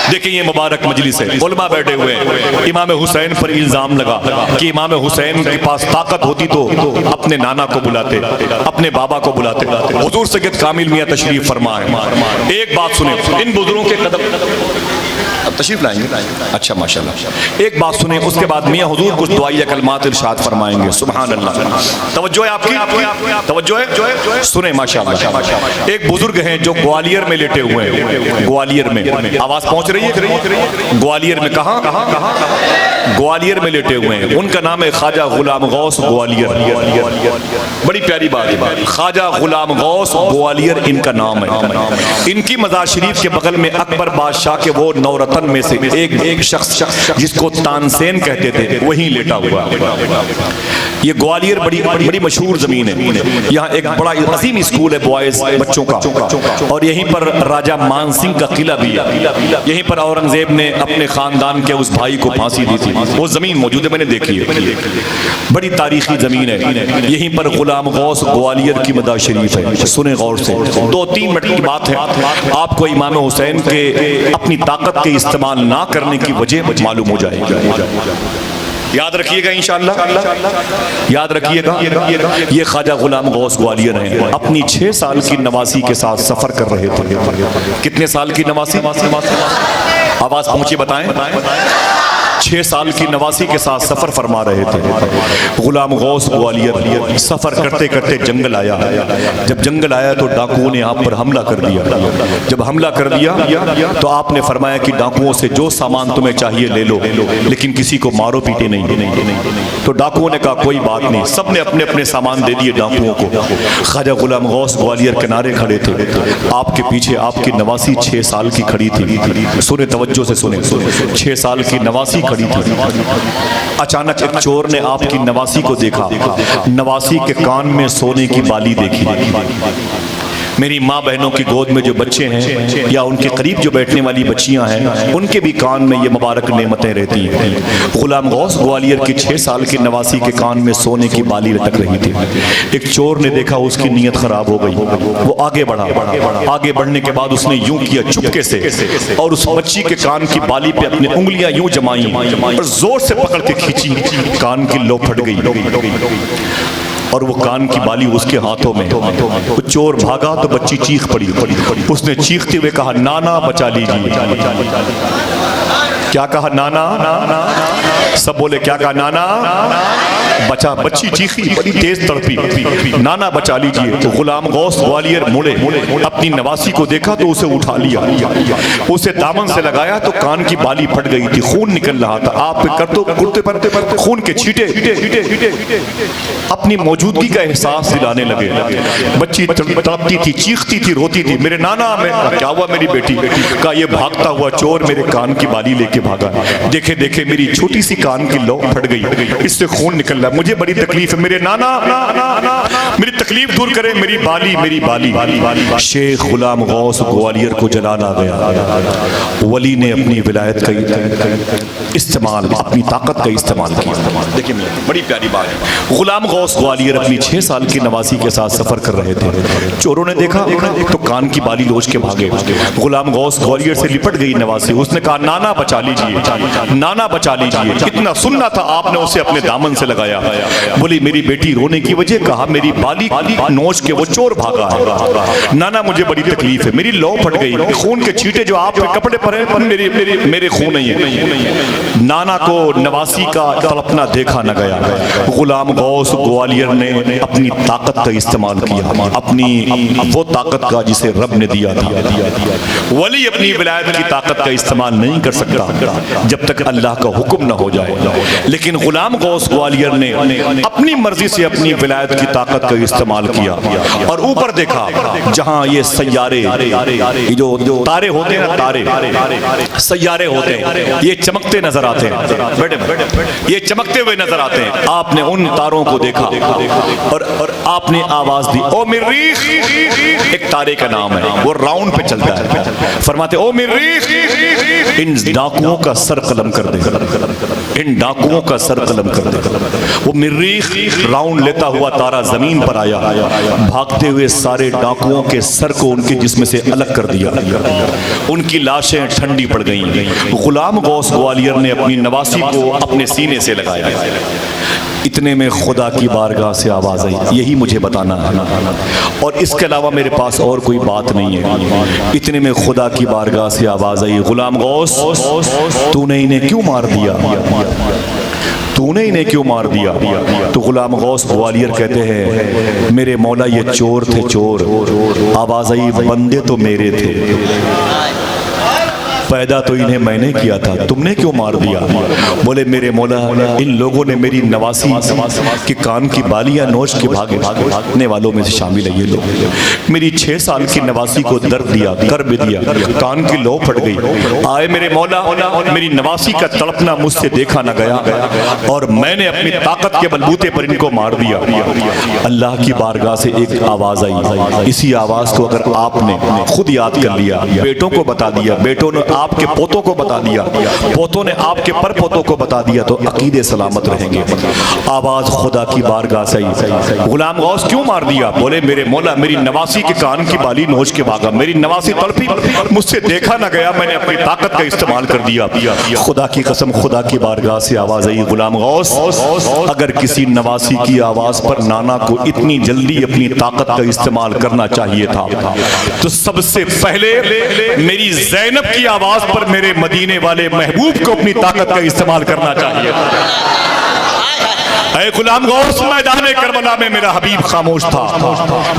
देखिए ये मुबारक मजलिस है, उलमा बैठे हुए हैं। इमाम हुसैन पर इल्जाम लगा कि इमाम हुसैन के पास ताकत होती तो अपने नाना को बुलाते, अपने बाबा को बुलाते। हुजूर सैयद कामिल मियां तशरीफ फरमा है। एक बात सुने, इन बुजुर्गों के कदम तशरीफ लाएंगे, अच्छा माशाल्लाह। एक बात सुने, उसके बाद मियां हुजूर कुछ दुआइया कलमात इरशाद फरमाएंगे। सुभान अल्लाह, तवज्जो है आपकी, तवज्जो है, सुने माशाल्लाह। एक बुजुर्ग हैं जो ग्वालियर में लेटे हुए हैं, ग्वालियर में, आवाज पहुंच रही है? ग्वालियर में, कहां? ग्वालियर में लेटे हुए हैं। उनका नाम है ख्वाजा गुलाम गौस ग्वालियर। बड़ी प्यारी बात है, ख्वाजा गुलाम गौस ग्वालियर इनका नाम है। इनकी मज़ार शरीफ के बगल में अकबर बादशाह के वो नौरतन में से एक शख्स जिसको तानसेन कहते थे वहीं लेटा हुआ। ये ग्वालियर बड़ी मशहूर जमीन है। यहाँ एक बड़ा अजीम स्कूल है बॉयज बच्चों का, और यहीं पर राजा मान सिंह का किला भी है। यहीं पर औरंगजेब ने अपने खानदान के उस भाई को फांसी दी थी। वो जमीन मौजूद है, मैंने देखी है, बड़ी तारीखी जमीन है। यहीं पर गुलाम गौस ग्वालियर की मज़ार शरीफ है। सुने गौर से, 2-3 मिनट की बात है, आपको इमाम हुसैन के अपनी ताकत के इस्तेमाल ना करने की वजह मालूम हो जाएगी। याद रखिएगा इंशाअल्लाह, याद रखिएगा। ये ख्वाजा गुलाम गौस ग्वालियर हैं। अपनी 6 साल की नवासी के साथ सफर कर रहे थे। कितने साल की नवासी? आवाज पहुंची, बताएं। 6 साल की नवासी के साथ सफर फरमा रहे थे। गुलाम गौस ग्वालियर सफर करते करते जंगल आया। जब जंगल आया तो डाकुओं ने आप पर हमला कर दिया। जब हमला कर दिया तो आपने फरमाया कि डाकुओं से जो सामान तुम्हें चाहिए ले लो, लेकिन किसी को मारो पीटे नहीं। तो डाकुओं ने कहा कोई बात नहीं, सब ने अपने अपने सामान दे दिए डाकुओं को। ख्वाजा गुलाम गौस ग्वालियर किनारे खड़े थे। आपके पीछे आपकी नवासी 6 साल की खड़ी थी। सुने, तवज्जो से सुने, 6 साल की नवासी खड़ी थी। अचानक एक चोर ने आपकी नवासी को देखा। नवासी के कान में सोने की बाली देखी। मेरी माँ बहनों की गोद में जो बच्चे हैं या उनके करीब जो बैठने वाली बच्चियां हैं, उनके भी कान में ये मुबारक नेमतें रहती हैं। गुलाम गौस ग्वालियर की 6 साल की नवासी के कान में सोने की बाली लटक रही थी। एक चोर ने देखा, उसकी नीयत खराब हो गई। वो आगे बढ़ा। आगे बढ़ने के बाद उसने यूं किया चुपके से, और उस बच्ची के कान की बाली पे अपनी उंगलियां यूं जमाई और जोर से पकड़ के खींची। कान की लो फट गई और वो कान की बाली उसके हाथों में। वो चोर भागा तो बच्ची चीख पड़ी। उसने चीखते हुए कहा, नाना बचा लीजिए। क्या कहा? नाना। सब बोले क्या कहा? नाना बचा। बच्ची चीखी, बड़ी तेज तड़पी, नाना बचा लीजिए। तो गुलाम गौस ग्वालियर मुड़े, अपनी नवासी को देखा तो उसे उठा लिया, उसे दामन से लगाया तो कान की बाली फट गई थी, खून निकल रहा था। आप कुर्ते पर खून के छींटे अपनी मौजूदगी का एहसास दिलाने लगे। बच्ची तड़पती थी, चीखती थी, रोती थी, मेरे नाना। में क्या हुआ मेरी बेटी? का ये भागता हुआ चोर मेरे कान की बाली लेके भागा। देखे देखे मेरी छोटी सी कान की लो फट गई, इससे खून निकल रहा, मुझे बड़ी तकलीफ है। मेरे नाना मेरी तकलीफ दूर करें, मेरी बाली, मेरी बाली। शेख गुलाम गौस ग्वालियर को जलाल आ गया। वली ने अपनी विलायत का इस्तेमाल, अपनी ताकत का इस्तेमाल किया। देखिए बड़ी प्यारी बात है। गुलाम गौस ग्वालियर अपनी 6 साल की नवासी के साथ सफर कर रहे थे। चोरों ने देखा तो कान की बाली लोच के भागे। गुलाम गौस ग्वालियर से लिपट गई नवासी। उसने कहा, नाना बचा लीजिए, नाना बचा लीजिए। इतना सुनना था, आपने उसे अपने दामन से लगाया। बोली मेरी बेटी रोने की वजह? कहा मेरी बाली नोच के वो चोर भागा है। नाना मुझे बड़ी तकलीफ है, मेरी लौ फट गई, खून के छींटे जो आपके कपड़े पर है मेरे खून नहीं है। नाना को नवासी का तड़पना देखा न गया। गुलाम गौस ग्वालियर ने अपनी ताकत का इस्तेमाल किया, अपनी वो ताकत का जिसे रब ने दिया था। वली अपनी विलायत की ताकत का इस्तेमाल नहीं कर सकता जब तक अल्लाह का हुक्म न हो जाए। लेकिन गुलाम गौस ग्वालियर ने अपनी मर्जी से अपनी विलायत की ताकत का इस्तेमाल किया और ऊपर देखा जहां ये सैयारे, जो तारे होते हैं ना, तारे सैयारे होते हैं, ये चमकते नजर आते हैं, ये चमकते हुए नजर आते हैं। आपने उन तारों को देखा और आपने आवाज दी, ओ मिर्रीख। एक तारे का नाम है, वो राउंड पे चलता है। फरमाते, ओ मिर्रीख, इन डाकुओं का सर कलम कर दे। इन डाकुओं का सर कलम कर दे। वो मरीख राउंड लेता हुआ तारा जमीन पर आया, भागते हुए सारे डाकुओं के सर को उनके जिस्म से अलग कर दिया, उनकी लाशें ठंडी पड़ गईं। गुलाम गौस ग्वालियर ने अपनी नवासी को अपने सीने से लगाया। इतने में खुदा की बारगाह से आवाज़ आई, यही मुझे बताना है और इसके अलावा मेरे पास और कोई बात नहीं है। इतने में खुदा की बारगाह से आवाज़ आई, गुलाम गौस तूने इन्हें क्यों मार दिया, तूने इन्हें क्यों मार दिया? तो गुलाम गौस ग्वालियर कहते हैं, मेरे मौला ये चोर थे चोर। आवाज़ आई, बंदे तो मेरे थे, पैदा तो इन्हें मैंने किया था, तुमने क्यों मार दिया? बोले मेरे मौला इन लोगों ने मेरी नवासी के कान की बालियां नोच के भागने वालों में से शामिल है ये लोग। मेरी 6 साल की नवासी को दर्द दिया, कर भी दिया, कान की लो फट गई। आए मेरे मौला, मेरी नवासी का तड़पना मुझसे देखा न गया और मैंने अपनी ताकत के बलबूते पर इनको मार दिया। अल्लाह की बारगाह से एक आवाज़ आई, इसी आवाज़ को अगर आपने खुद याद कर लिया, बेटों को बता दिया, बेटों ने आपके पोतों को बता दिया, पोतों ने आपके पर पोतों को बता दिया, तो अकीदे सलामत रहेंगे। आवाज खुदा की बारगाह से आई, गुलाम गौस क्यों मार दिया? बोले मेरे मौला मेरी नवासी के कान की बाली नोच के भागा, मेरी नवासी तड़पी, मुझसे देखा ना गया, मैंने अपनी ताकत का इस्तेमाल कर दिया। खुदा की कसम खुदा की बारगाह से आवाज आई, गुलाम गौस अगर किसी नवासी की आवाज पर नाना को इतनी जल्दी अपनी ताकत का इस्तेमाल करना चाहिए था तो सबसे पहले मेरी ज़ैनब की आवाज पर मेरे मदीने वाले महबूब को अपनी ताकत का इस्तेमाल करना चाहिए। ऐ गुलाम गौस मैदान करबला में मेरा हबीब खामोश था,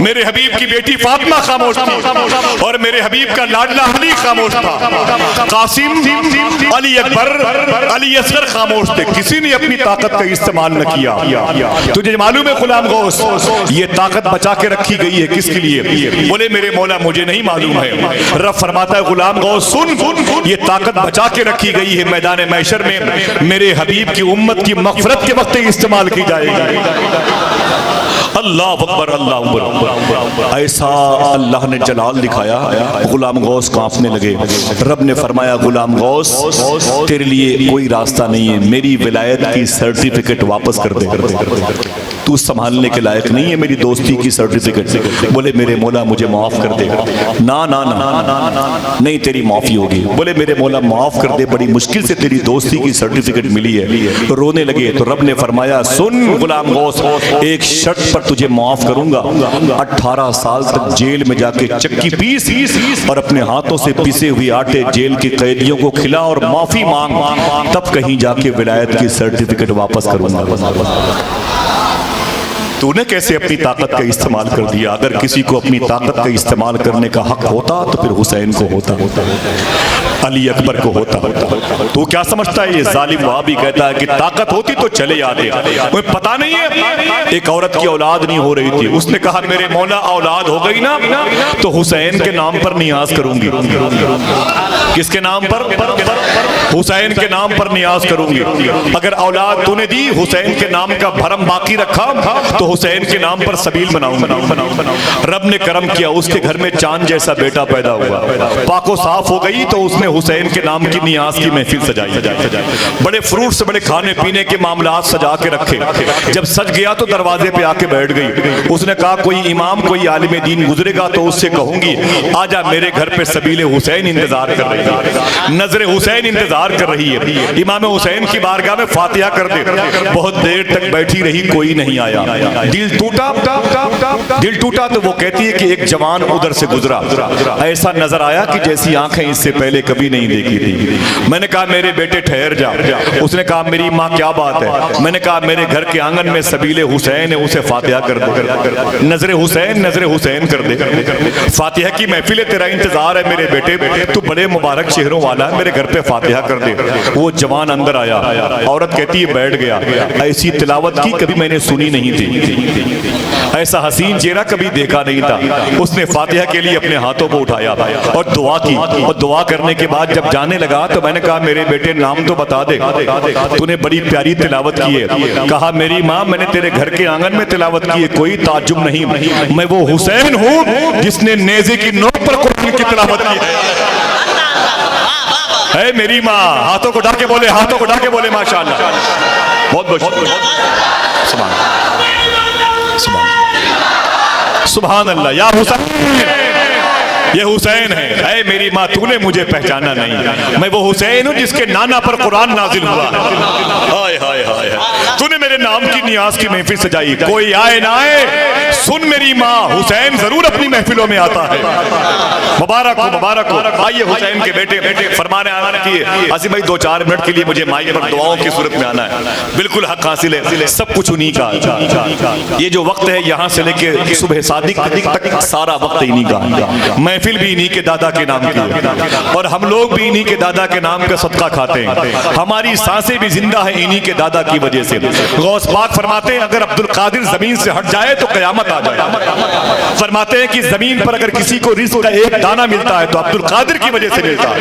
मेरे हबीब की बेटी फातिमा खामोश थी और मेरे हबीब का लाडला अली खामोश था। कासिम, अली अकबर, अली असगर खामोश थे, किसी ने अपनी ताकत का इस्तेमाल न किया। तुझे मालूम है गुलाम गौस ये ताकत बचा के रखी गई है किसके लिए? बोले मेरे मौला मुझे नहीं मालूम है। रब फरमाता है गुलाम गौस सुन, ये ताकत बचा के रखी गई है मैदान महशर में मेरे हबीब की उम्मत की मग़फ़िरत के वक्त इस्तेमाल की जाएगी। अल्लाह अकबर, अल्लाह अकबर। ऐसा अल्लाह ने जलाल दिखाया, गुलाम गौस कांपने लगे। रब ने फरमाया गुलाम गौस तेरे लिए कोई रास्ता नहीं है, मेरी विलायत की सर्टिफिकेट वापस कर दे, तू संभालने के लायक नहीं है मेरी दोस्ती की सर्टिफिकेट। बोले मेरे मौला मुझे माफ कर दे। ना ना ना नहीं तेरी माफी होगी। बोले मेरे मौला माफ कर दे, बड़ी मुश्किल से तेरी दोस्ती की सर्टिफिकेट मिली है। रोने लगे तो रब ने फरमाया सुन गुलाम गौस एक शर्त पर तुझे माफ करूंगा, 18 साल तक जेल में जाके चक्की पीस और अपने हाथों से पिसे हुए आटे जेल के कैदियों को खिला और माफी मांग, तब कहीं जाके विलायत की सर्टिफिकेट वापस करूंगा। तूने कैसे अपनी ताकत का इस्तेमाल कर दिया? अगर किसी को अपनी ताकत का इस्तेमाल करने का हक होता तो फिर हुसैन को होता, अली अकबर को होता। तू क्या समझता है? ये जालिम वहाबी कहता है कि ताकत होती तो चले आते। कोई पता नहीं है एक औरत की औलाद नहीं हो रही थी, उसने कहा मेरे मौला औलाद हो गई ना तो हुसैन के नाम पर नियाज करूंगी। किसके नाम पर? हुसैन के नाम पर नियाज करूंगी। अगर औलाद तूने दी, हुसैन के नाम का भरम बाकी रखा तो हुसैन के नाम पर सबील बनाऊंगा। रब ने करम किया, उसके घर में चांद जैसा बेटा पैदा हुआ, पाको साफ हो गई तो उसने हुसैन के नाम की नियाज की महफिल सजाई, बड़े फ्रूट्स बड़े खाने पीने के मामलात सजा के रखे। जब सज गया तो दरवाजे पे आके बैठ गई। उसने कहा कोई इमाम कोई आलिम दीन गुजरेगा तो उससे कहूंगी आजा मेरे घर पे सबील हुसैन इंतजार कर रही है, नजर हुसैन इंतजार कर रही है, इमाम हुसैन की बारगाह में फातिहा कर दे। बहुत देर तक बैठी रही, कोई नहीं आया। दिल टूटा तो वो कहती है कि एक जवान उधर से गुजरा, ऐसा नजर आया कि जैसी आंखें इससे पहले कभी नहीं देखी थी। मैंने कहा मेरे बेटे ठहर जा। उसने कहा मेरी माँ क्या बात है? मैंने कहा मेरे घर के आंगन में सबीले हुसैन है, उसे फातिहा कर दे, नजर हुसैन कर दे। फातिहा की महफिल तेरा इंतजार है मेरे बेटे, तू बड़े मुबारक चेहरों वाला है, मेरे घर पे फातिहा कर दे। वो जवान अंदर आया, औरत कहती है बैठ गया। ऐसी तिलावत की कभी मैंने सुनी नहीं थी, ऐसा हसीन चेहरा कभी देखा नहीं था। उसने फातिहा के लिए अपने हाथों को उठाया और दुआ की, और दुआ करने के बाद जब जाने लगा तो मैंने कहा मेरे बेटे नाम तो बता दे, तूने बड़ी प्यारी तिलावत की है। कहा मेरी माँ मैंने तेरे घर के आंगन में तिलावत की है, कोई ताज्जुब नहीं, मैं वो हुसैन हूँ जिसने नेज़े की नोक पर कुरान की तिलावत की है। है मेरी माँ। हाथों को ढाके बोले, हाथों को ढाके बोले माशाअल्लाह। बहुत बहुत सुभान सुभान अल्लाह। या हुसैन, ये हुसैन है। ऐ मेरी माँ तूने मुझे पहचाना नहीं, मैं वो हुसैन हूँ जिसके नाना पर कुरान नाजिल हुआ है। हाय हाय हाय, तूने मेरे नाम की नियाज की महफिल सजाई, कोई आए ना आए सुन मेरी माँ, हुसैन जरूर अपनी महफिलों में आता है। मुबारक हो, मुबारक हो। आइए हुसैन के बेटे फरमाने आना की आसिम भाई 2-4 मिनट के लिए मुझे माइक पर दुआओं की सूरत में आना है। बिल्कुल हक हासिल है, सब कुछ उन्हीं का। ये जो वक्त है यहाँ से लेके सुबह सादिक तक सारा वक्त इन्हीं का। महफिल भी इन्हीं के दादा के नाम की है और हम लोग भी इन्हीं के दादा के नाम का सदका खाते हैं। हमारी सांसें भी जिंदा है इन्हीं के दादा की वजह से। गौस पाक फरमाते हैं अगर अब्दुल कादिर जमीन से हट जाए तो कयामत आ जाए। फरमाते हैं कि जमीन पर अगर किसी को रिज़्क़ का एक दाना मिलता है तो अब्दुल कादिर की वजह से मिलता है।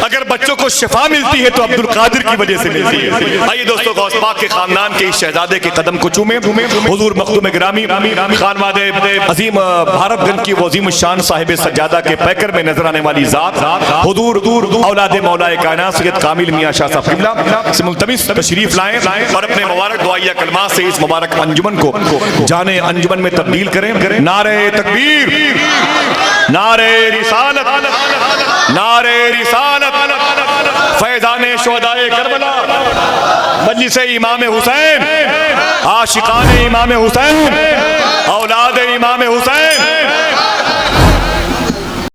अगर बच्चों को शिफा मिलती है तो अब्दुल कादिर की वजह से मिलती है। आइए दोस्तों, गौस पाक के खानदान के इस शहजादे के कदम को चूमे। हुजूर मखदूम गिरामी खानवादे अजीम भारतगंज की वो अजीम शान साहिब सज्जादा के पैकर में नजर आने वाली जात हुजूर औलादे मौलाए कायनात सैयद कामिल मियां शाह साहब किबला से मुल्तमिस तशरीफ लाएं और अपने मुबारक दुआया कलमा से इस मुबारक अंजुमन को जाने अंजुमन में तब्दील करें। नारे तकबीर, नारे रिसालत, नारे रिसालत, फैजाने शुहदाए करबला, मजलिसे इमाम हुसैन, आशिकाने इमाम हुसैन, औलाद इमाम हुसैन।